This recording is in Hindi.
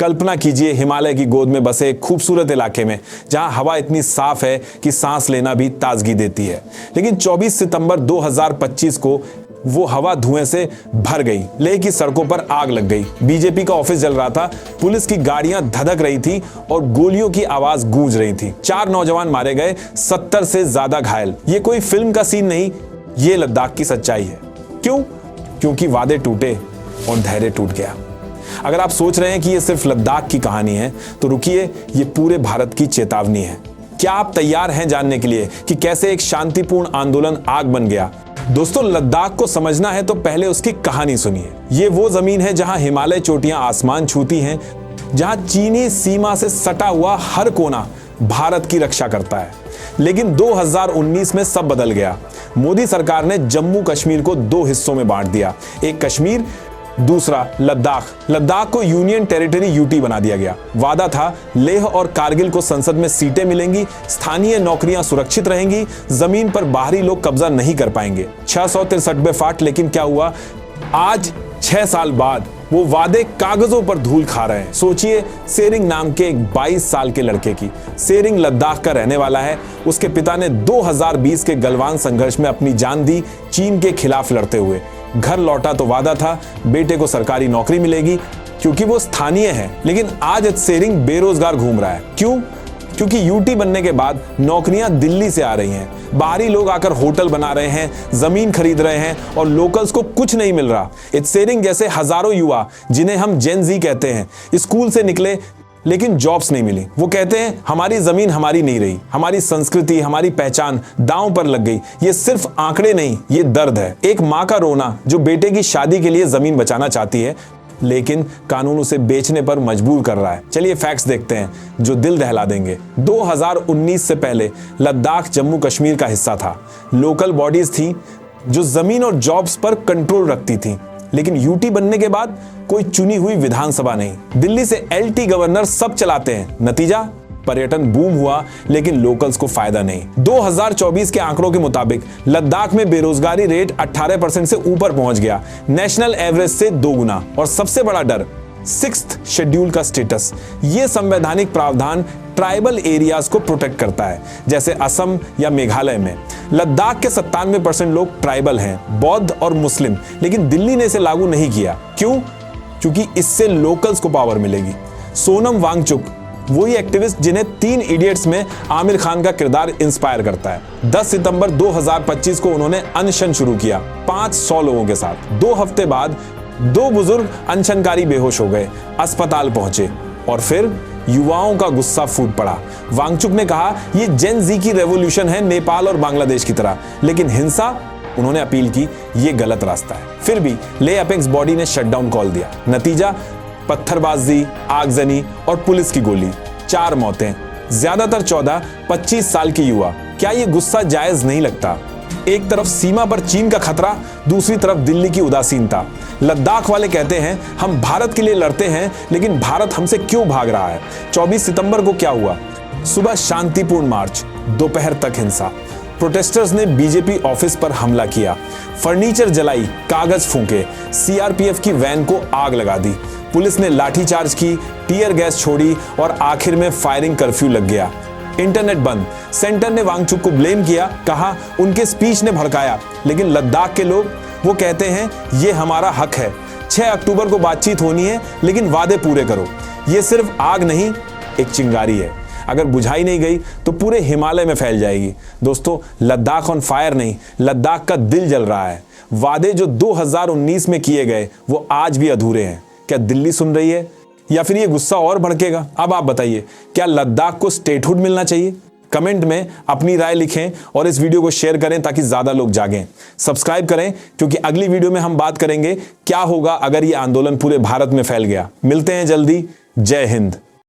कल्पना कीजिए हिमालय की गोद में बसे एक खूबसूरत इलाके में जहां हवा इतनी साफ है कि सांस लेना भी ताजगी देती है। लेकिन 24 सितंबर 2025 को वो हवा धुएं से भर गई। लेह की सड़कों पर आग लग गई। बीजेपी का ऑफिस जल रहा था, पुलिस की गाड़ियां धधक रही थी और गोलियों की आवाज गूंज रही थी। 4 नौजवान मारे गए, 70 से ज्यादा घायल। ये कोई फिल्म का सीन नहीं, ये लद्दाख की सच्चाई है। क्यों? क्योंकि वादे टूटे और धैर्य टूट गया। अगर आप सोच रहे हैं कि ये सिर्फ लद्दाख की कहानी है तो रुकिए, ये पूरे भारत की चेतावनी है। क्या आप तैयार हैं जानने के लिए कि कैसे एक शांतिपूर्ण आंदोलन आग बन गया? दोस्तों, लद्दाख को समझना है तो पहले उसकी कहानी सुनिए। ये वो जमीन है जहां हिमालय चोटियां आसमान छूती हैं, जहां चीनी सीमा से सटा हुआ हर कोना भारत की रक्षा करता है। लेकिन 2019 में सब बदल गया। मोदी सरकार ने जम्मू कश्मीर को 2 हिस्सों में बांट दिया, एक कश्मीर, दूसरा लद्दाख। लद्दाख को यूनियन टेरिटरी यूटी बना दिया गया। वादा था लेह और कारगिल को संसद में सीटें मिलेंगी, स्थानीय नौकरियां सुरक्षित रहेंगी, जमीन पर बाहरी लोग कब्जा नहीं कर पाएंगे। 663 फाट। लेकिन क्या हुआ? आज 6 साल बाद वो वादे कागजों पर धूल खा रहे हैं। सोचिए, सेरिंग नाम के एक 22 साल के लड़के की। सेरिंग लद्दाख का रहने वाला है। उसके पिता ने 2020 के गलवान संघर्ष में अपनी जान दी, चीन के खिलाफ लड़ते हुए। घर लौटा तो वादा था बेटे को सरकारी नौकरी मिलेगी क्योंकि वो स्थानीय है। लेकिन आज सेरिंग बेरोजगार घूम रहा है। क्यों? क्योंकि यूटी बनने के बाद नौकरियां दिल्ली से आ रही हैं। बाहरी लोग आकर होटल बना रहे हैं, जमीन खरीद रहे हैं और लोकल्स को कुछ नहीं मिल रहा। सेरिंग जैसे हजारों युवा, जिन्हें हम जेन जी कहते हैं, स्कूल से निकले लेकिन जॉब्स नहीं मिली। वो कहते हैं हमारी जमीन हमारी नहीं रही, हमारी संस्कृति, हमारी पहचान दांव पर लग गई। ये सिर्फ आंकड़े नहीं, ये दर्द है। एक माँ का रोना जो बेटे की शादी के लिए जमीन बचाना चाहती है लेकिन कानून उसे बेचने पर मजबूर कर रहा है। चलिए फैक्ट्स देखते हैं जो दिल दहला देंगे। 2019 से पहले लद्दाख जम्मू कश्मीर का हिस्सा था। लोकल बॉडीज थी जो जमीन और जॉब्स पर कंट्रोल रखती थी। लेकिन यूटी बनने के बाद कोई चुनी हुई विधानसभा नहीं। दिल्ली से एलटी गवर्नर सब चलाते हैं। नतीजा? पर्यटन बूम हुआ लेकिन लोकल्स को फायदा नहीं। 2024 के आंकड़ों के मुताबिक लद्दाख में बेरोजगारी रेट 18% से ऊपर पहुंच गया, नेशनल एवरेज से 2 गुना। और सबसे बड़ा डर, 6th शेड्यूल का स्टेटस। यह संवैधानिक प्रावधान ट्राइबल एरियाज को प्रोटेक्ट करता है, जैसे असम या मेघालय में। लद्दाख के 97% लोग ट्राइबल हैं, बौद्ध और मुस्लिम। लेकिन दिल्ली ने इसे लागू नहीं किया। क्यों? क्योंकि इससे लोकल्स को पावर मिलेगी। सोनम वांगचुक वही एक्टिविस्ट जिन्हें 3 इडियट्स में आमिर खान का किरदार इंस्पायर करता है। 10 सितंबर 2025 को उन्होंने अनशन शुरू किया 500 लोगों के साथ। 2 हफ्ते बाद 2 बुजुर्ग अनशनकारी बेहोश हो गए, अस्पताल पहुंचे और फिर युवाओं का गुस्सा फूट पड़ा। वांगचुक ने कहा ये जेन जी की रेवोल्यूशन है, नेपाल और बांग्लादेश की तरह। लेकिन हिंसा, उन्होंने अपील की, ये गलत रास्ता है। फिर भी ले अपेक्स बॉडी ने शटडाउन कॉल दिया। नतीजा? पत्थरबाजी, आगजनी और पुलिस की गोली। 4 मौतें, ज्यादातर 14-25 साल के युवा। क्या ये गुस्सा जायज नहीं लगता? एक तरफ सीमा पर चीन का खतरा, दूसरी तरफ दिल्ली की उदासीनता। लद्दाख वाले कहते हैं हम भारत के लिए लड़ते हैं लेकिन भारत हमसे क्यों भाग रहा है? 24 सितंबर को क्या हुआ? सुबह शांतिपूर्ण मार्च, दोपहर तक हिंसा। प्रोटेस्टर्स ने बीजेपी ऑफिस पर हमला किया, फर्नीचर जलाई, कागज फूंके, सीआरपीएफ की वैन को आग लगा दी। पुलिस ने लाठीचार्ज की, टीयर गैस छोड़ी और आखिर में फायरिंग कर्फ्यू लग गया। इंटरनेट बंद। सेंटर ने वांगचुक को ब्लेम किया, कहा उनके स्पीच ने भड़काया। लेकिन लद्दाख के लोग, वो कहते हैं ये हमारा हक है। 6 अक्टूबर को बातचीत होनी है लेकिन वादे पूरे करो। ये सिर्फ आग नहीं, एक चिंगारी है। अगर बुझाई नहीं गई तो पूरे हिमालय में फैल जाएगी। दोस्तों, लद्दाख ऑन फायर नहीं, लद्दाख का दिल जल रहा है। वादे जो 2019 में किए गए वो आज भी अधूरे हैं। क्या दिल्ली सुन रही है या फिर ये गुस्सा और भड़केगा? अब आप बताइए, क्या लद्दाख को स्टेटहुड मिलना चाहिए? कमेंट में अपनी राय लिखें और इस वीडियो को शेयर करें ताकि ज्यादा लोग जागें। सब्सक्राइब करें क्योंकि अगली वीडियो में हम बात करेंगे क्या होगा अगर ये आंदोलन पूरे भारत में फैल गया। मिलते हैं जल्दी। जय हिंद।